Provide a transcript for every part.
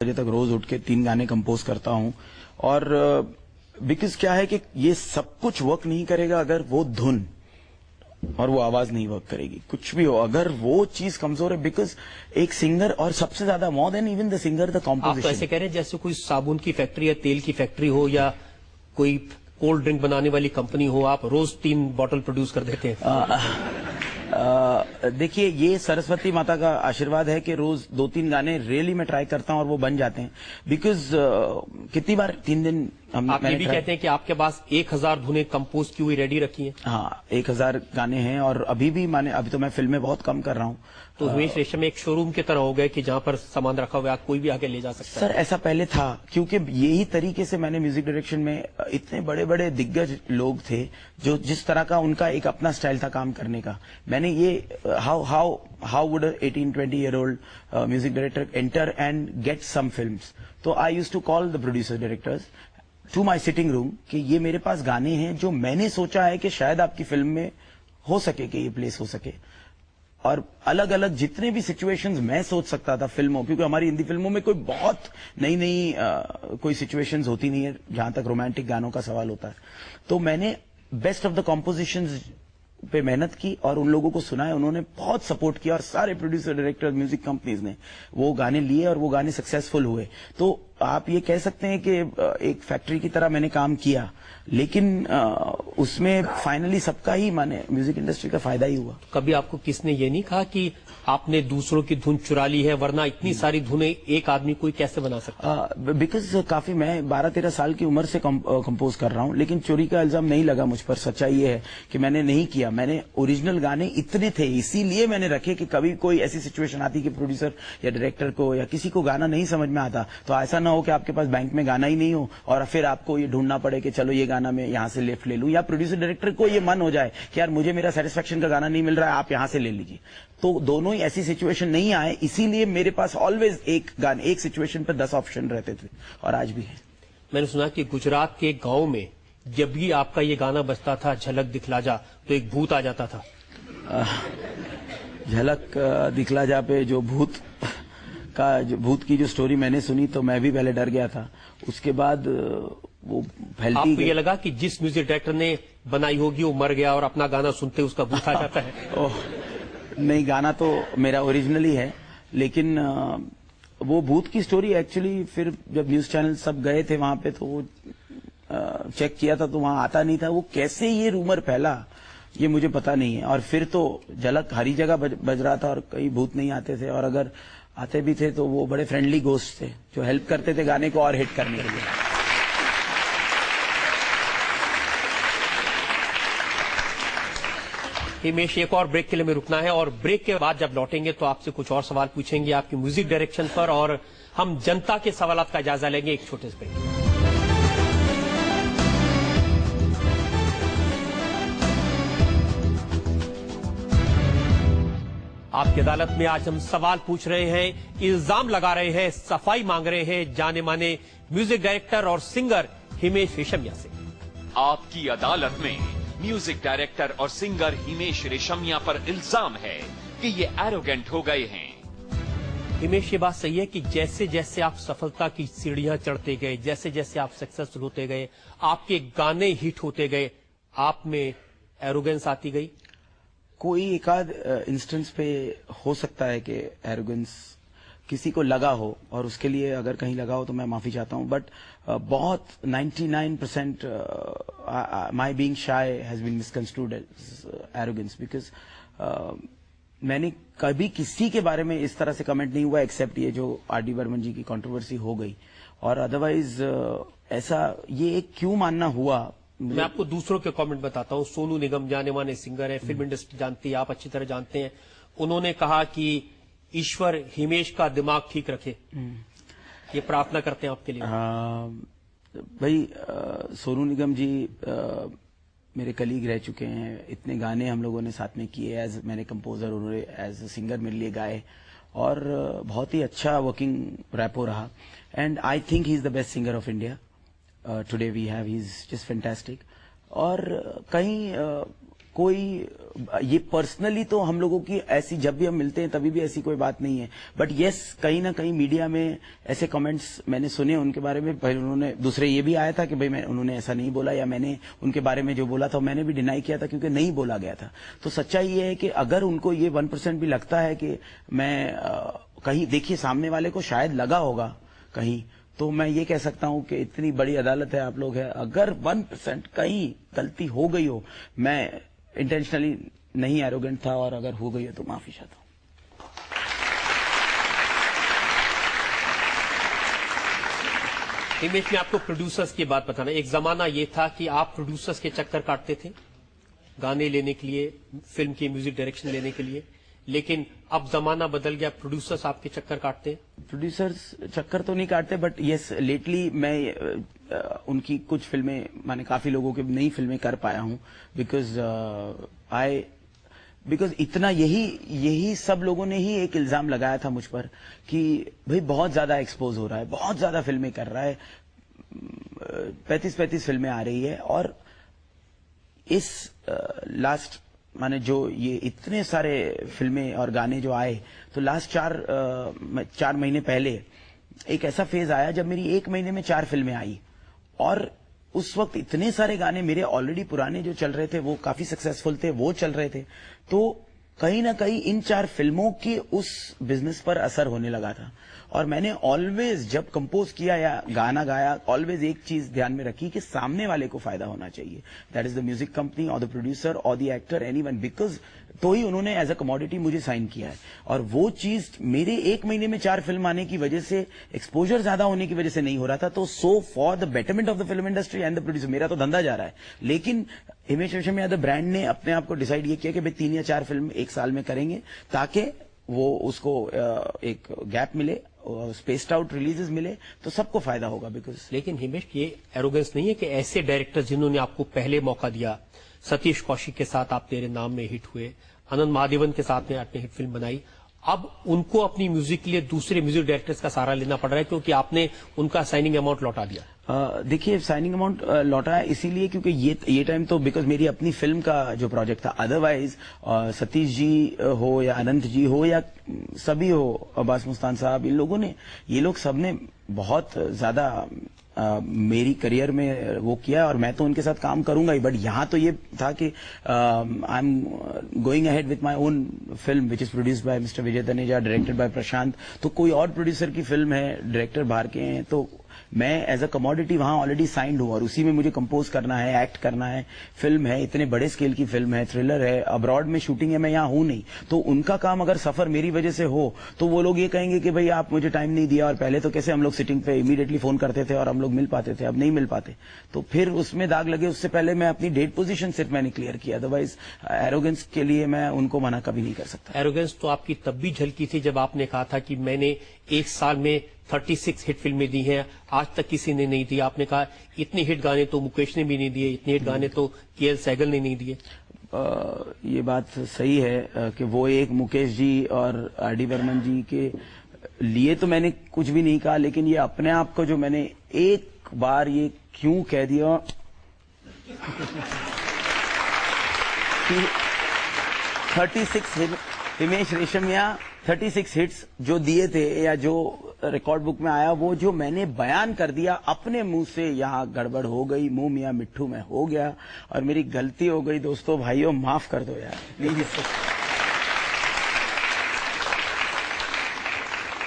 बजे तक रोज उठ के 3 गाने कंपोज करता हूं और बिकॉज क्या है कि ये सब कुछ वर्क नहीं करेगा अगर वो धुन और वो आवाज नहीं वर्क करेगी। कुछ भी हो अगर वो चीज कमजोर है, बिकॉज एक सिंगर और सबसे ज्यादा more than even the singer the composition. आप तो ऐसे कह रहे हैं जैसे कोई साबुन की फैक्ट्री या तेल की फैक्ट्री हो या कोई कोल्ड ड्रिंक बनाने वाली कंपनी हो, आप रोज 3 बॉटल प्रोड्यूस कर देते हैं। देखिए, ये सरस्वती माता का आशीर्वाद है कि रोज 2-3 गाने रियली मैं ट्राई करता हूं और वो बन जाते हैं। बिकॉज कितनी बार 3 दिन आप ये भी कहते हैं कि आपके पास 1000 धुनें कंपोज की हुई रेडी रखी हैं। हाँ, 1000 गाने हैं और अभी तो मैं फिल्में बहुत कम कर रहा हूँ। तो हिमेश रेशम एक शोरूम की तरह हो गए कि जहां पर सामान रखा हुआ है, कोई भी आके ले जा सकता है। सर, ऐसा पहले था क्योंकि यही तरीके से मैंने म्यूजिक डायरेक्शन में इतने बड़े बड़े दिग्गज लोग थे जो जिस तरह का उनका एक अपना स्टाइल था काम करने का। मैंने ये how would 18-20 year old music director enter and get some films. तो I used to call the producer directors to my sitting room कि ये मेरे पास गाने हैं जो मैंने सोचा है कि शायद आपकी फिल्म में हो सके कि ये प्लेस हो सके। और अलग अलग जितने भी सिचुएशंस मैं सोच सकता था फिल्मों, क्योंकि हमारी हिंदी फिल्मों में कोई बहुत नई कोई सिचुएशंस होती नहीं है जहां तक रोमांटिक गानों का सवाल होता है। तो मैंने बेस्ट ऑफ द कॉम्पोजिशंस पे मेहनत की और उन लोगों को सुनाया, उन्होंने बहुत सपोर्ट किया और सारे प्रोड्यूसर डायरेक्टर म्यूजिक कंपनीज ने वो गाने लिए और वो गाने सक्सेसफुल हुए। तो आप ये कह सकते हैं कि एक फैक्ट्री की तरह मैंने काम किया, लेकिन उसमें फाइनली सबका ही माने म्यूजिक इंडस्ट्री का फायदा ही हुआ। कभी आपको किसने ये नहीं कहा कि आपने दूसरों की धुन चुरा ली है, वरना इतनी सारी धुनें एक आदमी कोई कैसे बना सकता है? बिकॉज काफी मैं 12-13 साल की उम्र से कंपोज कर रहा हूं, लेकिन चोरी का इल्जाम नहीं लगा मुझ पर। सच्चाई ये है कि मैंने नहीं किया। मैंने ओरिजिनल गाने इतने थे, इसीलिए मैंने रखे कि कभी कोई ऐसी सिचुएशन आती कि प्रोड्यूसर या डायरेक्टर को या किसी को गाना नहीं समझ में आता, तो ऐसा ना हो कि आपके पास बैंक में गाना ही नहीं हो और फिर आपको ये ढूंढना पड़े कि चलो ये गाना मैं यहां से लेफ्ट ले लूं, या प्रोड्यूसर डायरेक्टर को ये मन हो जाए कि यार मुझे मेरा सेटिस्फेक्शन का गाना नहीं मिल रहा है, आप यहां से ले लीजिए। तो दोनों ही ऐसी सिचुएशन नहीं आए, इसीलिए मेरे पास ऑलवेज एक सिचुएशन पर 10 ऑप्शन रहते थे और आज भी है। मैंने सुना कि गुजरात के गांव में जब भी आपका ये गाना बजता था, झलक दिखला जा, तो एक भूत आ जाता था। झलक दिखला जा पे जो भूत की जो स्टोरी मैंने सुनी, तो मैं भी पहले डर गया था। उसके बाद वो फैलती। आपको ये लगा कि जिस म्यूजिक डायरेक्टर ने बनाई होगी वो मर गया और अपना गाना सुनते उसका भूत आ जाता है? नहीं, गाना तो मेरा ओरिजिनल ही है, लेकिन वो भूत की स्टोरी एक्चुअली फिर जब न्यूज चैनल सब गए थे वहां पे, तो वो चेक किया था तो वहां आता नहीं था। वो कैसे ये रूमर फैला ये मुझे पता नहीं है। और फिर तो झलक हर जगह बज रहा था और कई भूत नहीं आते थे, और अगर आते भी थे तो वो बड़े फ्रेंडली गोस्ट थे जो हेल्प करते थे गाने को और हिट करने के लिए। हिमेश, एक और ब्रेक के लिए हमें रुकना है और ब्रेक के बाद जब लौटेंगे तो आपसे कुछ और सवाल पूछेंगे आपकी म्यूजिक डायरेक्शन पर, और हम जनता के सवालात का जायजा लेंगे एक छोटे से ब्रेक। आपकी अदालत में आज हम सवाल पूछ रहे हैं, इल्जाम लगा रहे हैं, सफाई मांग रहे हैं जाने माने म्यूजिक डायरेक्टर और सिंगर हिमेश रेशमिया से। आपकी अदालत में म्यूजिक डायरेक्टर और सिंगर हिमेश रेशमिया पर इल्जाम है कि ये एरोगेंट हो गए हैं। हिमेश, ये बात सही है कि जैसे जैसे आप सफलता की सीढ़ियां चढ़ते गए, जैसे जैसे आप सक्सेसफुल होते गए, आपके गाने हिट होते गए, आप में एरोगेंस आती गई? कोई एकाध इंस्टेंस पे हो सकता है कि एरोगेंस किसी को लगा हो, और उसके लिए अगर कहीं लगा हो तो मैं माफी चाहता हूं, बट बहुत 99% my being shy has been misconstrued as arrogance, because मैंने कभी किसी के बारे में इस तरह से कमेंट नहीं हुआ एक्सेप्ट ये जो आर.डी. बर्मन जी की कंट्रोवर्सी हो गई, और अदरवाइज ऐसा ये एक क्यों मानना हुआ। मैं आपको दूसरों के कमेंट बताता हूं। सोनू निगम जाने माने सिंगर है, फिल्म इंडस्ट्री जानती है, आप अच्छी तरह जानते हैं। उन्होंने कहा कि ईश्वर हिमेश का दिमाग ठीक रखे, ये प्रार्थना करते हैं आपके लिए। भाई, सोनू निगम जी मेरे कलीग रह चुके हैं, इतने गाने हम लोगों ने साथ में किए एज मैंने कंपोजर, उन्होंने एज सिंगर मेरे लिए गाए, और बहुत ही अच्छा वर्किंग रैपो रहा। And I think he is the best singer of India today we have, he is just fantastic. और कहीं कोई ये पर्सनली तो हम लोगों की ऐसी, जब भी हम मिलते हैं तभी भी ऐसी कोई बात नहीं है, बट यस कहीं ना कहीं मीडिया में ऐसे कमेंट्स मैंने सुने उनके बारे में। पहले उन्होंने दूसरे ये भी आया था कि भाई उन्होंने ऐसा नहीं बोला, या मैंने उनके बारे में जो बोला था मैंने भी डिनाई किया था क्योंकि नहीं बोला गया था। तो सच्चाई ये है कि अगर उनको ये 1% भी लगता है कि मैं कहीं, देखिए सामने वाले को शायद लगा होगा कहीं, तो मैं ये कह सकता हूं कि इतनी बड़ी अदालत है, आप लोग है, अगर 1% कहीं गलती हो गई हो, मैं इंटेंशनली नहीं एरोगेंट था, और अगर हो गई है तो माफी चाहता हूं। हिमेश, मैं आपको प्रोड्यूसर्स की बात बताना, एक जमाना ये था कि आप प्रोड्यूसर्स के चक्कर काटते थे गाने लेने के लिए, फिल्म की म्यूजिक डायरेक्शन लेने के लिए, लेकिन अब जमाना बदल गया, प्रोड्यूसर्स आपके चक्कर काटते हैं। प्रोड्यूसर्स चक्कर तो नहीं काटते, बट यस लेटली मैं उनकी कुछ फिल्में, मैंने काफी लोगों की नई फिल्में कर पाया हूं, बिकॉज इतना यही सब लोगों ने ही एक इल्जाम लगाया था मुझ पर कि भाई बहुत ज्यादा एक्सपोज हो रहा है, बहुत ज्यादा फिल्में कर रहा है, 35 फिल्में आ रही है, और इस लास्ट माने जो ये इतने सारे फिल्में और गाने जो आए, तो लास्ट 4 महीने पहले एक ऐसा फेज आया जब मेरी 1 महीने में 4 फिल्में आई, और उस वक्त इतने सारे गाने मेरे ऑलरेडी पुराने जो चल रहे थे वो काफी सक्सेसफुल थे, वो चल रहे थे, तो कहीं ना कहीं इन 4 फिल्मों के उस बिजनेस पर असर होने लगा था। और मैंने ऑलवेज जब कंपोज किया या गाना गाया, ऑलवेज एक चीज ध्यान में रखी कि सामने वाले को फायदा होना चाहिए, that is the music company और द प्रोड्यूसर और द एक्टर, एनीवन, बिकॉज तो ही उन्होंने एज अ कमोडिटी मुझे साइन किया है। और वो चीज मेरे 1 महीने में 4 फिल्म आने की वजह से, एक्सपोजर ज्यादा होने की वजह से नहीं हो रहा था, तो so for the betterment of the film industry and the producer, मेरा तो धंधा जा रहा है, लेकिन हिमेश रेशमिया द ब्रांड ने अपने आप को डिसाइड ये किया कि भाई 3 या 4 फिल्म 1 साल में करेंगे, ताकि वो उसको एक गैप मिले, स्पेस्ड आउट रिलीजेस मिले, तो सबको फायदा होगा। बिकॉज लेकिन हिमेश, ये एरोगेंस नहीं है कि ऐसे डायरेक्टर जिन्होंने आपको पहले मौका दिया, सतीश कौशिक के साथ आप तेरे नाम में हिट हुए, अनंत महादेवन के साथ में आपने हिट फिल्म बनाई, अब उनको अपनी म्यूजिक के लिए दूसरे म्यूजिक डायरेक्टर्स का सहारा लेना पड़ रहा है क्योंकि आपने उनका साइनिंग अमाउंट लौटा दिया। देखिए, साइनिंग अमाउंट लौटा है इसीलिए क्योंकि ये टाइम तो बिकॉज मेरी अपनी फिल्म का जो प्रोजेक्ट था, अदरवाइज सतीश जी हो या अनंत जी हो या सभी हो, अब्बास मुस्तान साहब, इन लोगों ने, ये लोग सबने बहुत ज्यादा मेरी करियर में वो किया, और मैं तो उनके साथ काम करूंगा ही, बट यहां तो ये था कि I am going ahead with my own film which is produced by mister Vijay Taneja, directed by Prashant, तो कोई और प्रोड्यूसर की फिल्म है, डायरेक्टर बाहर के हैं, तो मैं एज अ कमोडिटी वहां ऑलरेडी साइंड हूं, और उसी में मुझे कंपोज करना है, एक्ट करना है, फिल्म है, इतने बड़े स्केल की फिल्म है, थ्रिलर है, अब्रॉड में शूटिंग है, मैं यहाँ हूं नहीं, तो उनका काम अगर सफर मेरी वजह से हो तो वो लोग ये कहेंगे कि भाई आप मुझे टाइम नहीं दिया, और पहले तो कैसे हम लोग सिटिंग पे इमीडिएटली फोन करते थे और हम लोग मिल पाते थे, अब नहीं मिल पाते, तो फिर उसमें दाग लगे। उससे पहले मैं अपनी डेट पोजीशन सिर्फ मैंने क्लियर किया, अदरवाइज एरोगेंस के लिए मैं उनको मना कभी नहीं कर सकता। एरोगेंस तो आपकी तब भी झलकी थी जब आपने कहा था कि मैंने 1 साल में 36 हिट फिल्में दी हैं, आज तक किसी ने नहीं दी। आपने कहा इतने हिट गाने तो मुकेश ने भी नहीं दिए, इतने हिट गाने तो केएल सहगल ने नहीं दिए। ये बात सही है कि वो एक मुकेश जी और आर.डी. बर्मन जी के लिए तो मैंने कुछ भी नहीं कहा, लेकिन ये अपने आप को जो मैंने एक बार ये क्यों कह दिया कि 36 हिमेश रेशमिया 36 हिट्स जो दिए थे या जो रिकॉर्ड बुक में आया, वो जो मैंने बयान कर दिया अपने मुंह से, यहाँ गड़बड़ हो गई, मुंह मियां मिट्ठू में हो गया और मेरी गलती हो गई। दोस्तों भाइयों, माफ कर दो यार प्लीज।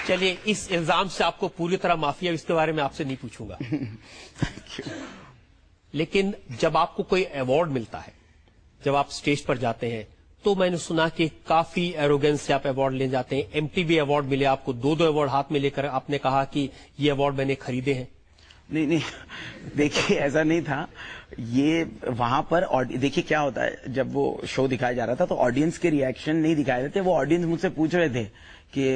चलिए, इस इल्जाम से आपको पूरी तरह माफी है, इसके बारे में आपसे नहीं पूछूंगा। लेकिन जब आपको कोई अवार्ड मिलता है, जब आप स्टेज पर जाते हैं, तो मैंने सुना कि काफी एरोगेंस से आप अवार्ड ले जाते हैं। एमटीवी अवार्ड मिले आपको, 2 अवार्ड हाथ में लेकर आपने कहा कि ये अवार्ड मैंने खरीदे हैं। नहीं, देखिए ऐसा नहीं था। ये वहां पर देखिए क्या होता है, जब वो शो दिखाया जा रहा था तो ऑडियंस के रिएक्शन नहीं दिखाए रहे थे, वो ऑडियंस मुझसे पूछ रहे थे कि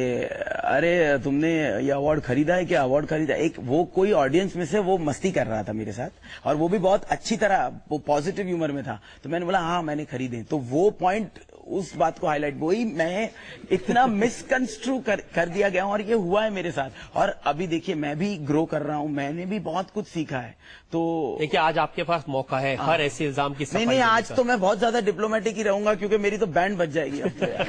अरे तुमने ये अवार्ड खरीदा है क्या, अवार्ड खरीदा। एक वो कोई ऑडियंस में से वो मस्ती कर रहा था मेरे साथ और वो भी बहुत अच्छी तरह, वो पॉजिटिव ह्यूमर में था। तो मैंने बोला हाँ मैंने खरीदे। तो वो पॉइंट, उस बात को हाईलाइट, वही मैं इतना मिसकंस्ट्रू कर दिया गया हूं और ये हुआ है मेरे साथ। और अभी देखिए मैं भी ग्रो कर रहा हूं, मैंने भी बहुत कुछ सीखा है। तो देखिए आज आपके पास मौका है हर ऐसे इल्जाम की सफाई नहीं, देने आज का। तो मैं बहुत ज्यादा डिप्लोमेटिक ही रहूंगा क्योंकि मेरी तो बैंड बज जाएगी अब तो यार।